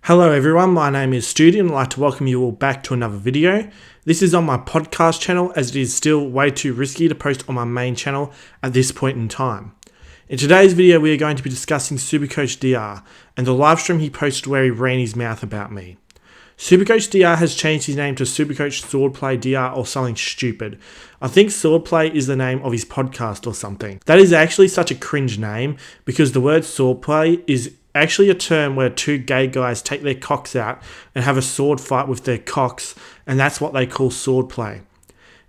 Hello everyone, my name is Stoody and I'd like to welcome you all back to another video. This is on my podcast channel as it is still way too risky to post on my main channel at this point in time. In today's video we are going to be discussing Supercoach DR and the live stream he posted where he ran his mouth about me. Supercoach DR has changed his name to Supercoach Swordplay DR or something stupid. I think Swordplay is the name of his podcast or something. That is actually such a cringe name because the word swordplay is actually a term where two gay guys take their cocks out and have a sword fight with their cocks, and that's what they call swordplay.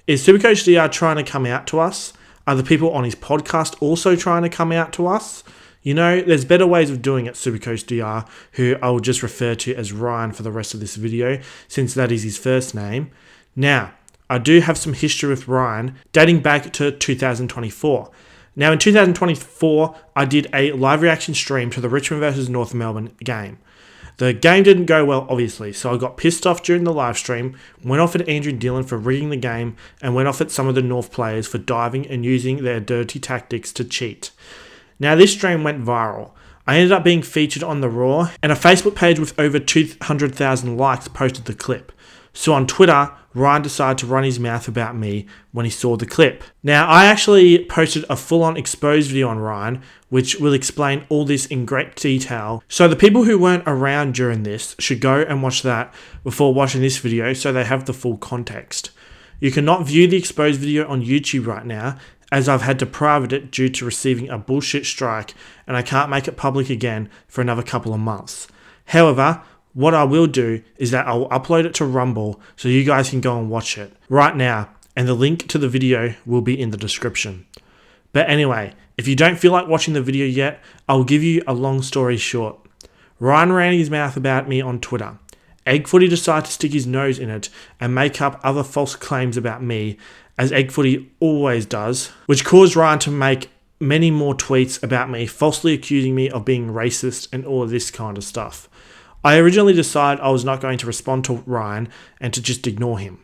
Is Supercoach DR trying to come out to us? Are the people on his podcast also trying to come out to us? You know, there's better ways of doing it, Supercoach DR, who I will just refer to as Ryan for the rest of this video, since that is his first name. Now, I do have some history with Ryan, dating back to 2024. Now, in 2024, I did a live reaction stream to the Richmond versus North Melbourne game. The game didn't go well, obviously, so I got pissed off during the live stream, went off at Andrew Dillon for rigging the game, and went off at some of the North players for diving and using their dirty tactics to cheat. Now, this stream went viral. I ended up being featured on the Raw, and a Facebook page with over 200,000 likes posted the clip. So on Twitter, Ryan decided to run his mouth about me when he saw the clip. Now, I actually posted a full-on exposed video on Ryan, which will explain all this in great detail. So the people who weren't around during this should go and watch that before watching this video so they have the full context. You cannot view the exposed video on YouTube right now, as I've had to private it due to receiving a bullshit strike and I can't make it public again for another couple of months. However, what I will do is that I'll upload it to Rumble so you guys can go and watch it right now, and the link to the video will be in the description. But anyway, if you don't feel like watching the video yet, I'll give you a long story short. Ryan ran his mouth about me on Twitter. Egg Footy decided to stick his nose in it and make up other false claims about me, as Egg Footy always does, which caused Ryan to make many more tweets about me, falsely accusing me of being racist and all of this kind of stuff. I originally decided I was not going to respond to Ryan and to just ignore him.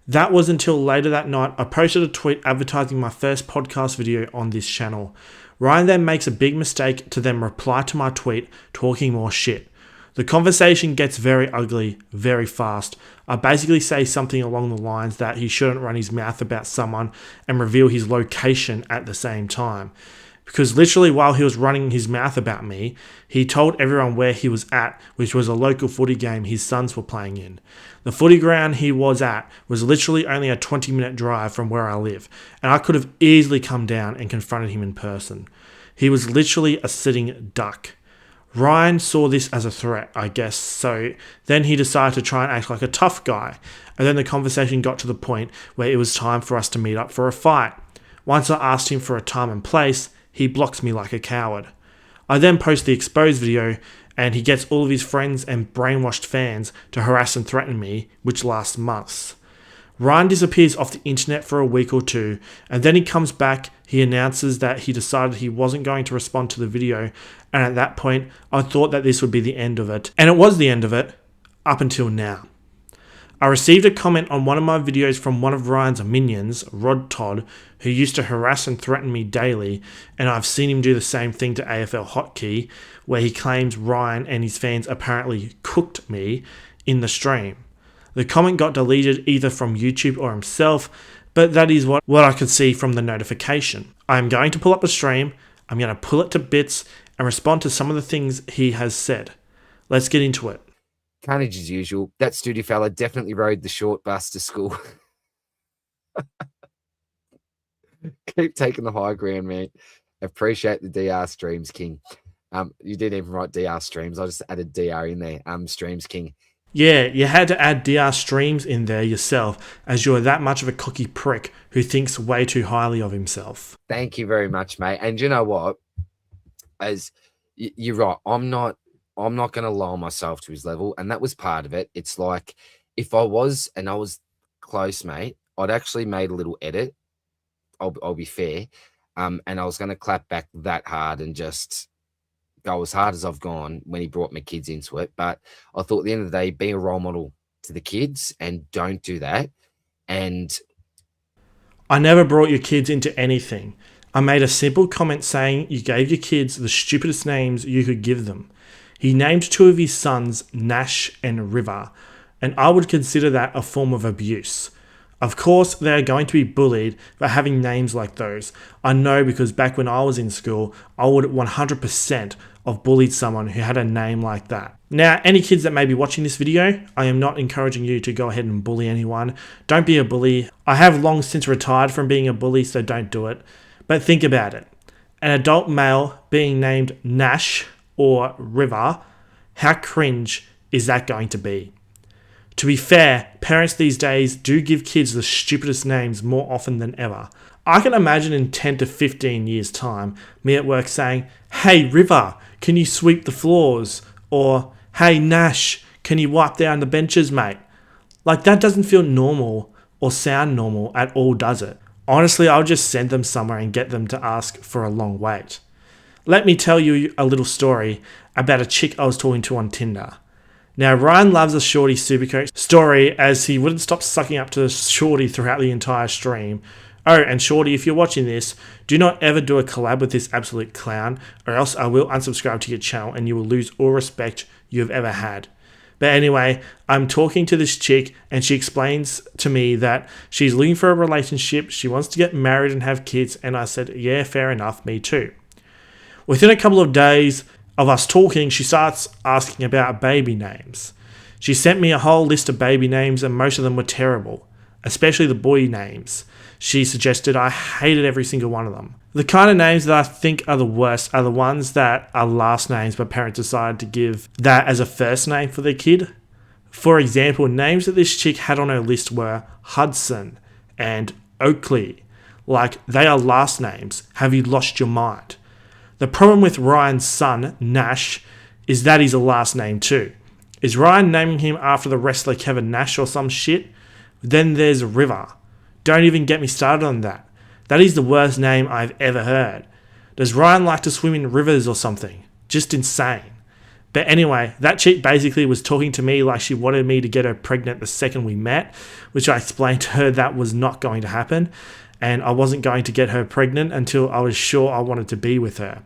That was until later that night I posted a tweet advertising my first podcast video on this channel. Ryan then makes a big mistake to then reply to my tweet talking more shit. The conversation gets very ugly very fast. I basically say something along the lines that he shouldn't run his mouth about someone and reveal his location at the same time. Because literally while he was running his mouth about me, he told everyone where he was at, which was a local footy game his sons were playing in. The footy ground he was at was literally only a 20-minute drive from where I live, and I could have easily come down and confronted him in person. He was literally a sitting duck. Ryan saw this as a threat, I guess, so then he decided to try and act like a tough guy, and then the conversation got to the point where it was time for us to meet up for a fight. Once I asked him for a time and place, he blocks me like a coward. I then post the exposed video, and he gets all of his friends and brainwashed fans to harass and threaten me, which lasts months. Ryan disappears off the internet for a week or two, and then he comes back. He announces that he decided he wasn't going to respond to the video, and at that point, I thought that this would be the end of it. And it was the end of it, up until now. I received a comment on one of my videos from one of Ryan's minions, Rod Todd, who used to harass and threaten me daily, and I've seen him do the same thing to AFL Hotkey, where he claims Ryan and his fans apparently cooked me in the stream. The comment got deleted either from YouTube or himself, but that is what I could see from the notification. I am going to pull up the stream, I'm going to pull it to bits, and respond to some of the things he has said. Let's get into it. Carnage as usual. That Stoody fella definitely rode the short bus to school. Keep taking the high ground, man. Appreciate the DR streams, King. You didn't even write DR streams. I just added DR in there. Streams, King. Yeah, you had to add DR streams in there yourself, as you're that much of a cocky prick who thinks way too highly of himself. Thank you very much, mate. And you know what? As you're right, I'm not going to lower myself to his level, and that was part of it. It's like if I was close, mate, I'd actually made a little edit. I'll be fair, and I was going to clap back that hard and just go as hard as I've gone when he brought my kids into it. But I thought at the end of the day, be a role model to the kids and don't do that. And I never brought your kids into anything. I made a simple comment saying you gave your kids the stupidest names you could give them. He named two of his sons Nash and River, and I would consider that a form of abuse. Of course, they are going to be bullied for having names like those. I know because back when I was in school, I would 100% have bullied someone who had a name like that. Now, any kids that may be watching this video, I am not encouraging you to go ahead and bully anyone. Don't be a bully. I have long since retired from being a bully, so don't do it. But think about it. An adult male being named Nash or River, how cringe is that going to be? To be fair, parents these days do give kids the stupidest names more often than ever. I can imagine in 10 to 15 years' time, me at work saying, "Hey River, can you sweep the floors?" Or, "Hey Nash, can you wipe down the benches, mate?" Like, that doesn't feel normal or sound normal at all, does it? Honestly, I'll just send them somewhere and get them to ask for a long wait. Let me tell you a little story about a chick I was talking to on Tinder. Now, Ryan loves a Shorty Supercoach story as he wouldn't stop sucking up to Shorty throughout the entire stream. Oh, and Shorty, if you're watching this, do not ever do a collab with this absolute clown, or else I will unsubscribe to your channel and you will lose all respect you've ever had. But anyway, I'm talking to this chick and she explains to me that she's looking for a relationship, she wants to get married and have kids, and I said, yeah, fair enough, me too. Within a couple of days of us talking, she starts asking about baby names. She sent me a whole list of baby names and most of them were terrible, especially the boy names. She suggested I hated every single one of them. The kind of names that I think are the worst are the ones that are last names but parents decide to give that as a first name for their kid. For example, names that this chick had on her list were Hudson and Oakley. Like, they are last names. Have you lost your mind? The problem with Ryan's son, Nash, is that he's a last name too. Is Ryan naming him after the wrestler Kevin Nash or some shit? Then there's River. Don't even get me started on that. That is the worst name I've ever heard. Does Ryan like to swim in rivers or something? Just insane. But anyway, that chick basically was talking to me like she wanted me to get her pregnant the second we met, which I explained to her that was not going to happen, and I wasn't going to get her pregnant until I was sure I wanted to be with her.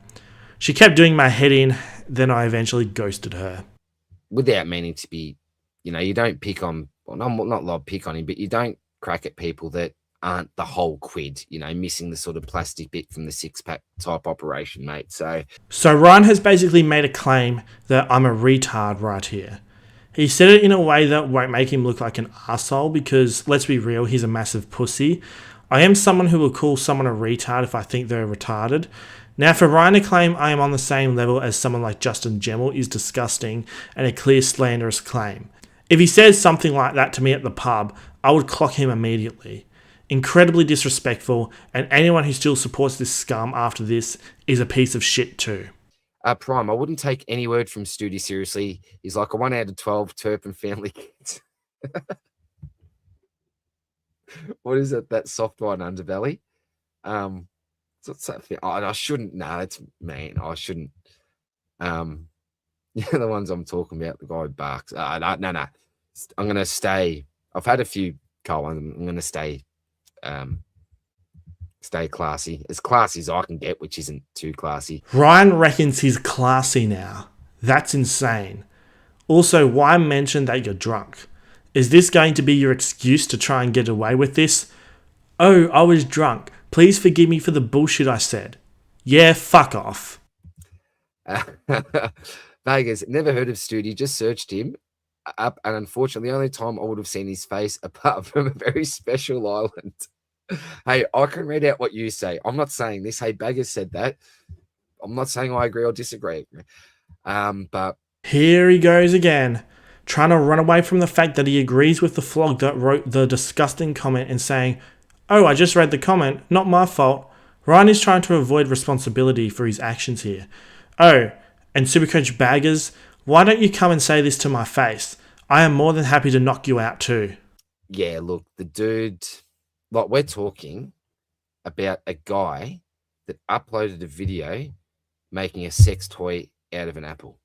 She kept doing my head in, then I eventually ghosted her. Without meaning to be, you don't pick on, well, not love pick on him, but you don't crack at people that aren't the whole quid, missing the sort of plastic bit from the six-pack type operation, mate. So Ryan has basically made a claim that I'm a retard right here. He said it in a way that won't make him look like an arsehole because, let's be real, he's a massive pussy. I am someone who will call someone a retard if I think they're retarded. Now, for Ryan to claim I am on the same level as someone like Justin Gemmell is disgusting and a clear slanderous claim. If he says something like that to me at the pub, I would clock him immediately. Incredibly disrespectful, and anyone who still supports this scum after this is a piece of shit too. Prime, I wouldn't take any word from Stoody seriously. He's like a 1 out of 12 Turpin family kids. What is it? That soft white underbelly? What's that thing? Oh, I shouldn't. No, that's mean. I shouldn't. The ones I'm talking about, the guy who barks. No. I'm gonna stay. I've had a few cold ones. I'm gonna stay classy as I can get, which isn't too classy. Ryan reckons he's classy now. That's insane. Also, why mention that you're drunk? Is this going to be your excuse to try and get away with this? Oh, I was drunk. Please forgive me for the bullshit I said. Yeah, fuck off. Vegas, never heard of Stoody, just searched him up, and unfortunately, the only time I would have seen his face apart from a very special island. Hey, I can read out what you say. I'm not saying this. Hey, Baggers said that. I'm not saying I agree or disagree. But here he goes again, trying to run away from the fact that he agrees with the flog that wrote the disgusting comment and saying, "Oh, I just read the comment, not my fault." Ryan is trying to avoid responsibility for his actions here. Oh, and Supercoach Baggers, why don't you come and say this to my face? I am more than happy to knock you out too. Yeah, look, the dude, like, we're talking about a guy that uploaded a video making a sex toy out of an apple.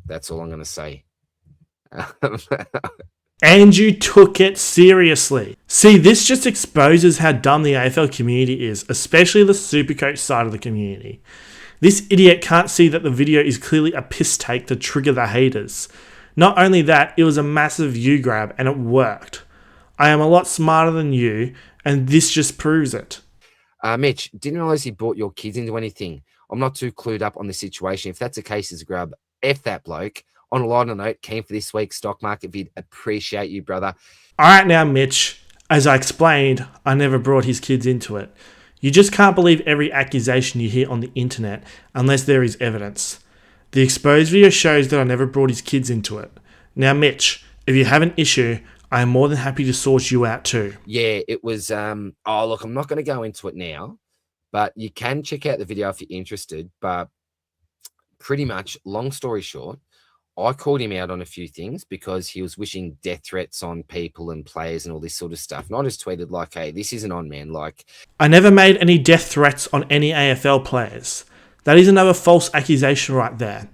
That's all I'm going to say. And you took it seriously. See, this just exposes how dumb the AFL community is, especially the Supercoach side of the community. This idiot can't see that the video is clearly a piss take to trigger the haters. Not only that, it was a massive you grab and it worked. I am a lot smarter than you, and this just proves it. Mitch, didn't realize he brought your kids into anything. I'm not too clued up on the situation. If that's the case, as a grub, F that bloke. On a lighter note, came for this week's stock market vid. Appreciate you, brother. Alright now, Mitch. As I explained, I never brought his kids into it. You just can't believe every accusation you hear on the internet unless there is evidence. The exposed video shows that I never brought his kids into it. Now, Mitch, if you have an issue, I am more than happy to sort you out too. Yeah, it was, oh, look, I'm not going to go into it now, but you can check out the video if you're interested. But pretty much, long story short, I called him out on a few things because he was wishing death threats on people and players and all this sort of stuff. And I just tweeted like, hey, this isn't on, man. Like, I never made any death threats on any AFL players. That is another false accusation right there.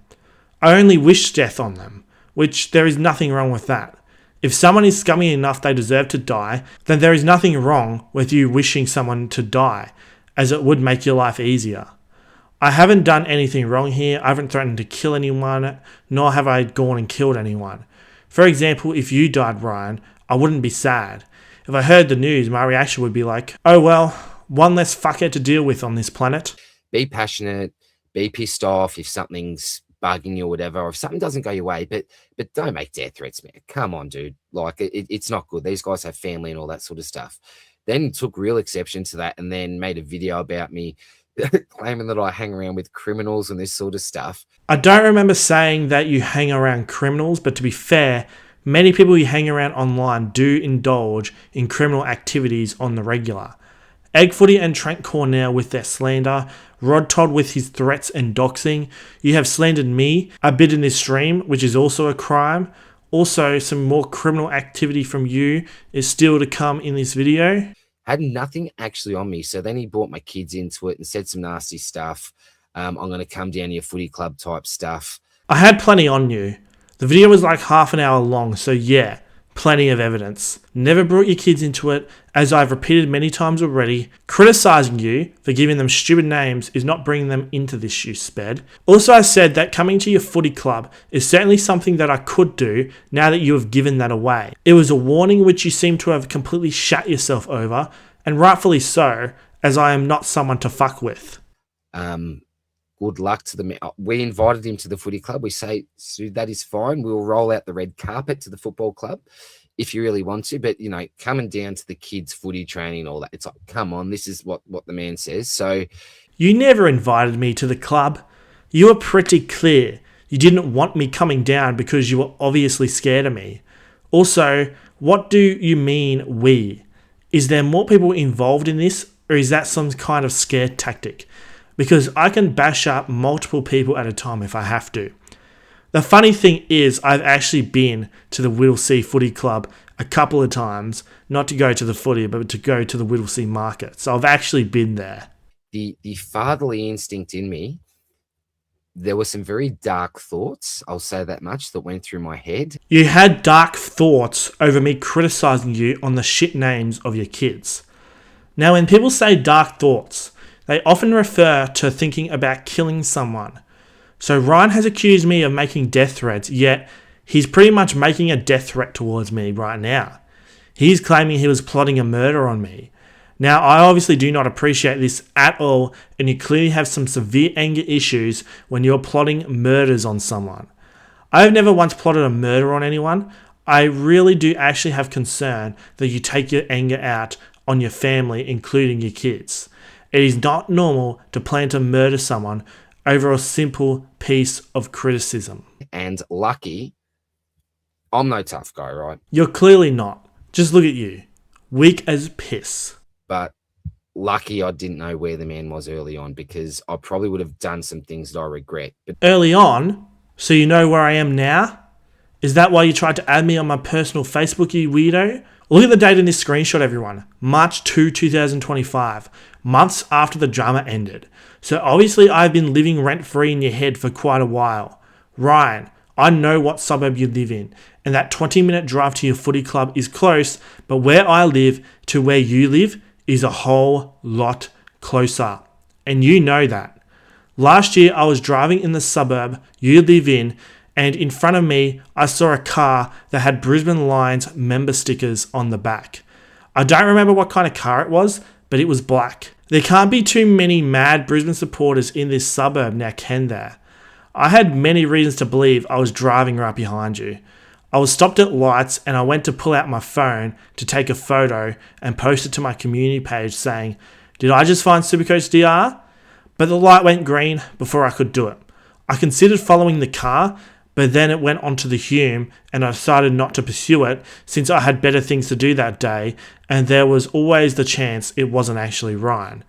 I only wished death on them, which there is nothing wrong with that. If someone is scummy enough they deserve to die, then there is nothing wrong with you wishing someone to die, as it would make your life easier. I haven't done anything wrong here. I haven't threatened to kill anyone, nor have I gone and killed anyone. For example, if you died, Ryan, I wouldn't be sad. If I heard the news, my reaction would be like, oh well, one less fuckhead to deal with on this planet. Be passionate, be pissed off if something's bugging you or whatever, or if something doesn't go your way, but don't make death threats, man. Come on, dude. Like, it's not good. These guys have family and all that sort of stuff. Then took real exception to that and then made a video about me claiming that I hang around with criminals and this sort of stuff. I don't remember saying that you hang around criminals, but to be fair, many people you hang around online do indulge in criminal activities on the regular. Egg Footy and Trent Cornell with their slander, Rod Todd with his threats and doxing. You have slandered me a bit in this stream, which is also a crime. Also, some more criminal activity from you is still to come in this video. Had nothing actually on me. So then he brought my kids into it and said some nasty stuff. I'm going to come down to your footy club type stuff. I had plenty on you. The video was like half an hour long, so yeah, plenty of evidence. Never brought your kids into it, as I've repeated many times already. Criticising you for giving them stupid names is not bringing them into this, you sped. Also, I said that coming to your footy club is certainly something that I could do now that you have given that away. It was a warning which you seem to have completely shut yourself over, and rightfully so, as I am not someone to fuck with. Good luck to the man. We invited him to the footy club. We say, so that is fine. We'll roll out the red carpet to the football club if you really want to. But, you know, coming down to the kids' footy training and all that, it's like, come on, this is what the man says. So you never invited me to the club. You were pretty clear. You didn't want me coming down because you were obviously scared of me. Also, what do you mean we? Is there more people involved in this, or is that some kind of scare tactic? Because I can bash up multiple people at a time if I have to. The funny thing is, I've actually been to the Whittlesea Footy Club a couple of times, not to go to the footy, but to go to the Whittlesea market. So I've actually been there. The fatherly instinct in me, there were some very dark thoughts, I'll say that much, that went through my head. You had dark thoughts over me criticising you on the shit names of your kids. Now, when people say dark thoughts, they often refer to thinking about killing someone. So Ryan has accused me of making death threats, yet he's pretty much making a death threat towards me right now. He's claiming he was plotting a murder on me. Now, I obviously do not appreciate this at all, and you clearly have some severe anger issues when you're plotting murders on someone. I have never once plotted a murder on anyone. I really do actually have concern that you take your anger out on your family, including your kids. It is not normal to plan to murder someone over a simple piece of criticism. And lucky, I'm no tough guy, right? You're clearly not. Just look at you. Weak as piss. But lucky I didn't know where the man was early on, because I probably would have done some things that I regret. But early on? So you know where I am now? Is that why you tried to add me on my personal Facebook, you weirdo? Look at the date in this screenshot, everyone. March 2, 2025. Months after the drama ended. So obviously I've been living rent-free in your head for quite a while. Ryan, I know what suburb you live in, and that 20-minute drive to your footy club is close, but where I live to where you live is a whole lot closer. And you know that. Last year, I was driving in the suburb you live in, and in front of me, I saw a car that had Brisbane Lions member stickers on the back. I don't remember what kind of car it was, but it was black. There can't be too many mad Brisbane supporters in this suburb now, can there? I had many reasons to believe I was driving right behind you. I was stopped at lights and I went to pull out my phone to take a photo and post it to my community page saying, "Did I just find Supercoach DR?" But the light went green before I could do it. I considered following the car, but then it went onto the Hume and I decided not to pursue it since I had better things to do that day and there was always the chance it wasn't actually Ryan.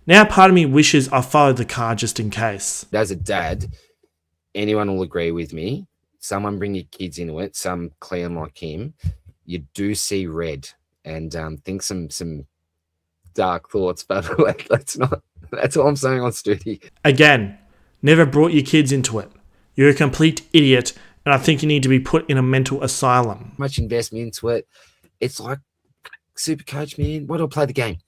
Now part of me wishes I followed the car just in case. As a dad, anyone will agree with me. Someone bring your kids into it, some clown like him, you do see red and think some dark thoughts, but that's all I'm saying on Stoody. Again, never brought your kids into it. You're a complete idiot and I think you need to be put in a mental asylum. Much investment into it. It's like, Supercoach, man, why do I play the game?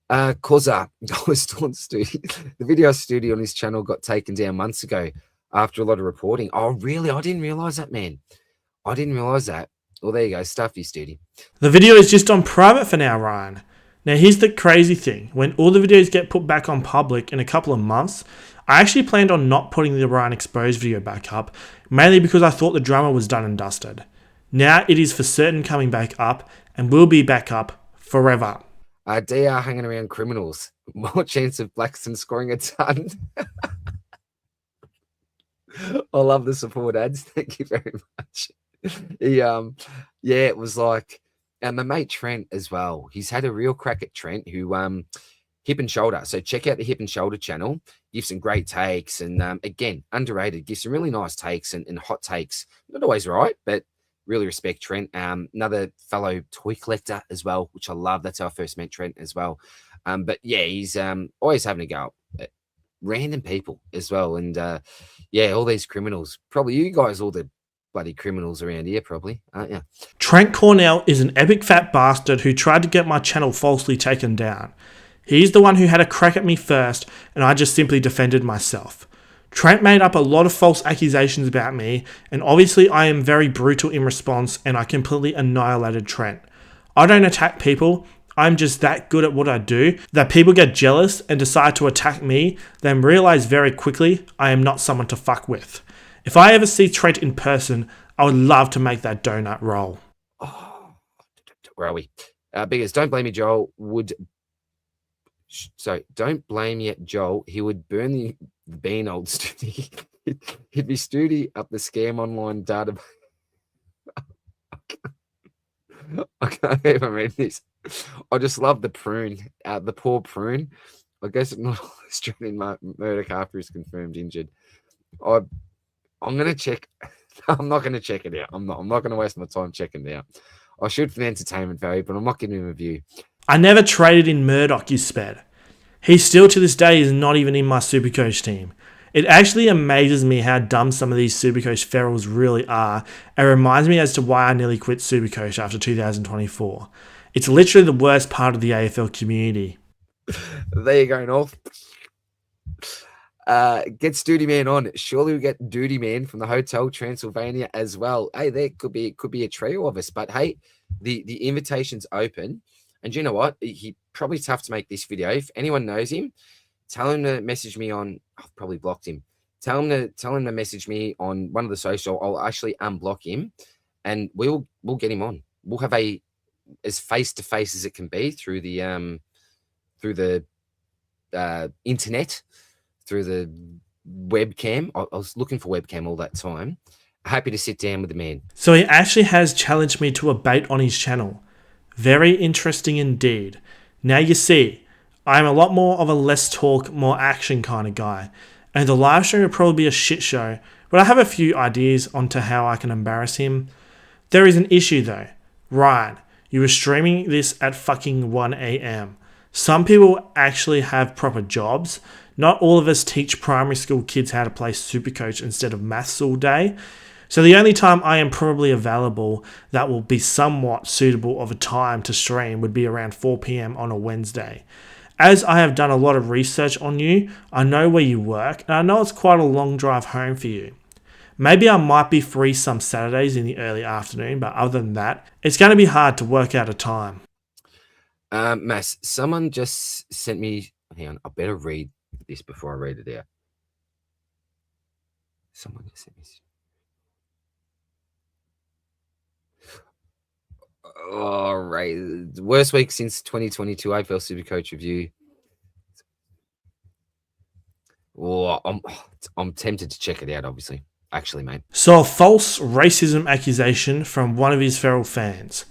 Koza, I was still on Stoody. The video of Stoody on his channel got taken down months ago after a lot of reporting. Oh, really? I didn't realize that, man. I didn't realize that. Well, there you go. Stuff you, Stoody. The video is just on private for now, Ryan. Now, here's the crazy thing. When all the videos get put back on public in a couple of months, I actually planned on not putting the Ryan Exposed video back up, mainly because I thought the drama was done and dusted. Now it is for certain coming back up and will be back up forever. DR hanging around criminals. More chance of Blackson scoring a ton. I love the support ads. Thank you very much. It was like, and my mate Trent as well. He's had a real crack at Trent, who Hip and Shoulder. So check out the Hip and Shoulder channel. Gives some great takes, and again, underrated. Gives some really nice takes and hot takes. Not always right, but really respect Trent. Another fellow toy collector as well, which I love. That's how I first met Trent as well. But yeah, he's always having a go at random people as well, and all these criminals. Probably you guys, all the bloody criminals around here, probably, aren't you? Trent Cornell is an epic fat bastard who tried to get my channel falsely taken down. He's the one who had a crack at me first, and I just simply defended myself. Trent made up a lot of false accusations about me, and obviously I am very brutal in response, and I completely annihilated Trent. I don't attack people, I'm just that good at what I do that people get jealous and decide to attack me, then realize very quickly I am not someone to fuck with. If I ever see Trent in person, I would love to make that donut roll. Oh, where are we? Biggers, don't blame me, Joel. Don't blame yet, Joel. He would burn the bean, old Stoody. He'd be Stoody up the scam online database. I can't even read this. I just love the prune, the poor prune. I guess it's not Australian murder after he's confirmed injured. I'm gonna check. I'm not gonna check it out. I'm not gonna waste my time checking it out. I should for the entertainment value, but I'm not giving him a view. I never traded in Murdoch, you sped. He still to this day is not even in my Supercoach team. It actually amazes me how dumb some of these Supercoach ferals really are and reminds me as to why I nearly quit Supercoach after 2024. It's literally the worst part of the AFL community. There you go, North. Get Stoody Man on. Surely we get Doody Man from the Hotel Transylvania as well. Hey, there could be a trio of us, but hey, the invitation's open. And you know what? He probably tough to make this video. If anyone knows him, tell him to message me on. I've probably blocked him. Tell him to message me on one of the social. I'll actually unblock him, and we'll get him on. We'll have as face to face as it can be through the internet, through the webcam. I was looking for webcam all that time. Happy to sit down with the man. So he actually has challenged me to a bait on his channel. Very interesting indeed. Now you see, I am a lot more of a less talk, more action kind of guy, and the live stream will probably be a shit show, but I have a few ideas onto how I can embarrass him. There is an issue though. Ryan, you were streaming this at fucking 1 AM. Some people actually have proper jobs. Not all of us teach primary school kids how to play Supercoach instead of maths all day. So the only time I am probably available that will be somewhat suitable of a time to stream would be around 4 PM on a Wednesday. As I have done a lot of research on you, I know where you work, and I know it's quite a long drive home for you. Maybe I might be free some Saturdays in the early afternoon, but other than that, it's going to be hard to work out a time. Mass, someone just sent me. Hang on, I better read this before I read it out. Someone just sent me. All right, worst week since 2022 AFL Supercoach review. Oh, I'm tempted to check it out. Obviously, actually, mate. So, a false racism accusation from one of his feral fans.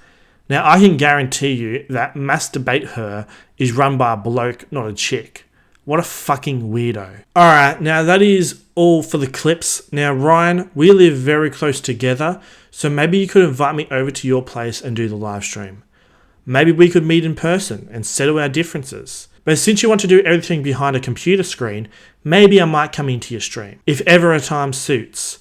Now, I can guarantee you that Mass Debate Her is run by a bloke, not a chick. What a fucking weirdo. Alright, now that is all for the clips. Now, Ryan, we live very close together, so maybe you could invite me over to your place and do the live stream. Maybe we could meet in person and settle our differences. But since you want to do everything behind a computer screen, maybe I might come into your stream, if ever a time suits.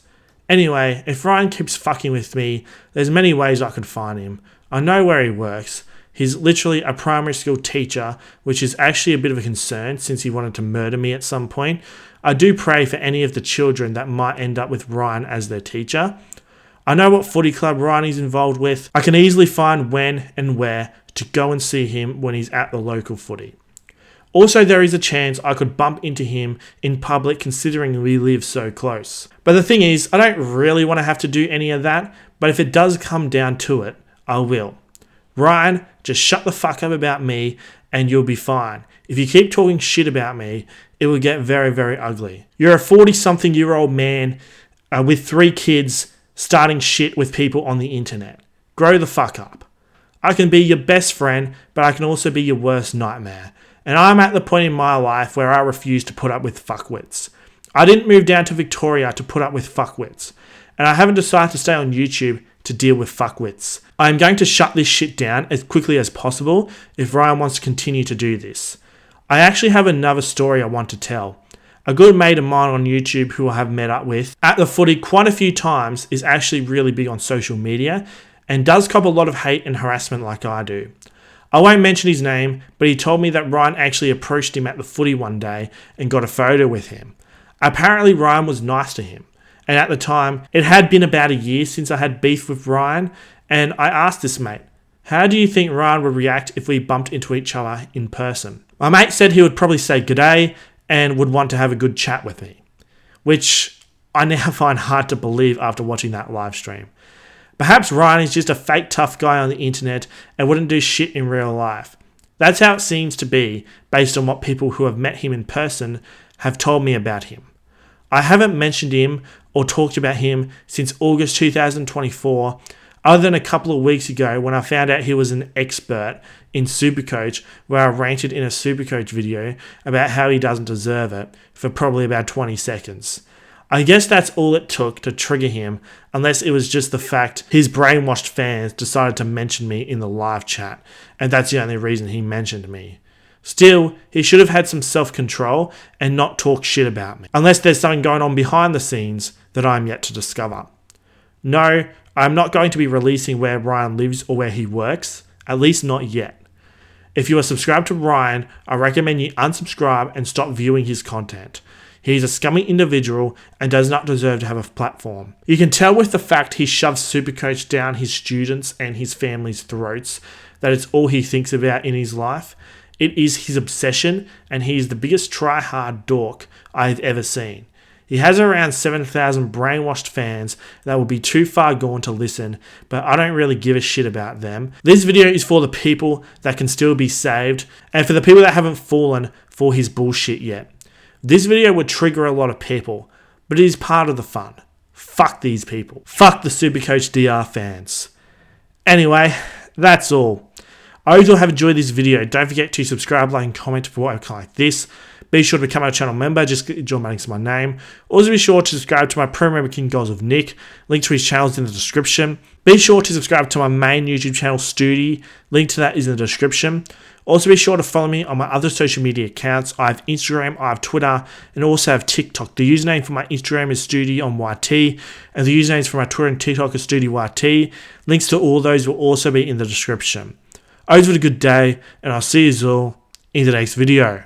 Anyway, if Ryan keeps fucking with me, there's many ways I could find him. I know where he works. He's literally a primary school teacher, which is actually a bit of a concern since he wanted to murder me at some point. I do pray for any of the children that might end up with Ryan as their teacher. I know what footy club Ryan is involved with. I can easily find when and where to go and see him when he's at the local footy. Also, there is a chance I could bump into him in public considering we live so close. But the thing is, I don't really want to have to do any of that, but if it does come down to it, I will. Ryan, just shut the fuck up about me and you'll be fine. If you keep talking shit about me, it will get very, very ugly. You're a 40-something-year-old man with 3 kids starting shit with people on the internet. Grow the fuck up. I can be your best friend, but I can also be your worst nightmare. And I'm at the point in my life where I refuse to put up with fuckwits. I didn't move down to Victoria to put up with fuckwits. And I haven't decided to stay on YouTube to deal with fuckwits. I am going to shut this shit down as quickly as possible if Ryan wants to continue to do this. I actually have another story I want to tell. A good mate of mine on YouTube who I have met up with at the footy quite a few times is actually really big on social media and does cop a lot of hate and harassment like I do. I won't mention his name, but he told me that Ryan actually approached him at the footy one day and got a photo with him. Apparently Ryan was nice to him, and at the time, it had been about a year since I had beef with Ryan, and I asked this mate, how do you think Ryan would react if we bumped into each other in person? My mate said he would probably say g'day and would want to have a good chat with me, which I now find hard to believe after watching that live stream. Perhaps Ryan is just a fake tough guy on the internet and wouldn't do shit in real life. That's how it seems to be based on what people who have met him in person have told me about him. I haven't mentioned him or talked about him since August 2024, other than a couple of weeks ago when I found out he was an expert in Supercoach, where I ranted in a Supercoach video about how he doesn't deserve it for probably about 20 seconds. I guess that's all it took to trigger him, unless it was just the fact his brainwashed fans decided to mention me in the live chat, and that's the only reason he mentioned me. Still, he should have had some self-control and not talk shit about me, unless there's something going on behind the scenes that I'm yet to discover. No, I'm not going to be releasing where Ryan lives or where he works, at least not yet. If you are subscribed to Ryan, I recommend you unsubscribe and stop viewing his content. He is a scummy individual and does not deserve to have a platform. You can tell with the fact he shoves Supercoach down his students and his family's throats that it's all he thinks about in his life. It is his obsession, and he is the biggest try-hard dork I have ever seen. He has around 7,000 brainwashed fans that will be too far gone to listen, but I don't really give a shit about them. This video is for the people that can still be saved, and for the people that haven't fallen for his bullshit yet. This video would trigger a lot of people, but it is part of the fun. Fuck these people. Fuck the Supercoach DR fans. Anyway, that's all. I hope you all have enjoyed this video. Don't forget to subscribe, like, and comment for what I like this. Be sure to become a channel member. Just click John Manning's my name. Also be sure to subscribe to my pro member King Goals of Nick. Link to his channel is in the description. Be sure to subscribe to my main YouTube channel, Stoody. Link to that is in the description. Also be sure to follow me on my other social media accounts. I have Instagram, I have Twitter, and also have TikTok. The username for my Instagram is Stoody on YT, and the usernames for my Twitter and TikTok is Stoody YT. Links to all those will also be in the description. I hope you have a good day, and I'll see you all in today's video.